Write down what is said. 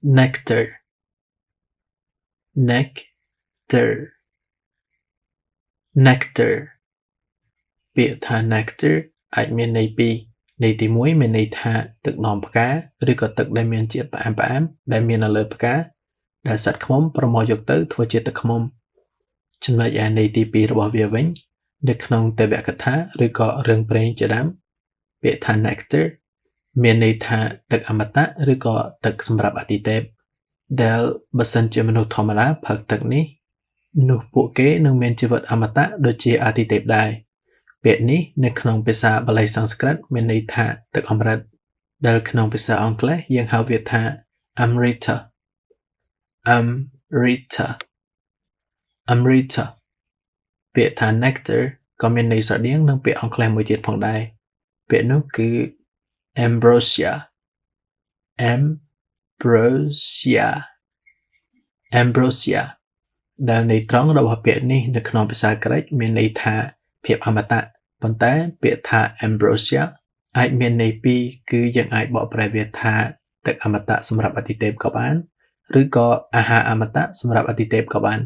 nectar nectar nectar ពាក្យថា nectar អាចមានន័យពីរន័យទី1មានន័យថាទឹកនាំផ្កាឬក៏ទឹកដែលមានជាតិផ្អែមដែលមាននៅលើផ្កាដែលសត្វឃ្មុំប្រមូលយកទៅធ្វើជាទឹកឃ្មុំចំណែកឯន័យទី2របស់វាវិញនៅក្នុងទេវកថាឬក៏រឿងព្រេងជាដើមពាក្យថា nectar មានន័យថាទឹកអមតៈឬក៏ទឹកសម្រាប់អាទិទេពដែលបើសិនជាមនុស្សធម្មតាផឹកទឹកនេះនោះពួកគេនឹងមានជីវិតអមតៈដូចជាអាទិទេពដែរពាក្យនេះនៅក្នុងភាសាបាលីសំស្ក្រឹតមានន័យថាទឹកអម្រឹតដែលក្នុងភាសាអង់គ្លេសយើងហៅវាថា Amrita Amrita ពាក្យថា nectar ក៏មានន័យស្រដៀងនឹងពាក្យអង់គ្លេសមួយទៀតផងដែរពាក្យនោះគឺ ambrosiaដែលន័យត្រង់របស់ពាក្យនេះនៅក្នុងភាសាក្រិកមានន័យថាភាពអមតៈប៉ុន្តែពាក្យថា ambrosia អាចមានន័យពីរគឺយើងអាចបកប្រែវាថាទឹកអមតៈសម្រាប់អាទិទេពក៏បានឬក៏អាហារអមតៈសម្រាប់អាទិទេពក៏បាន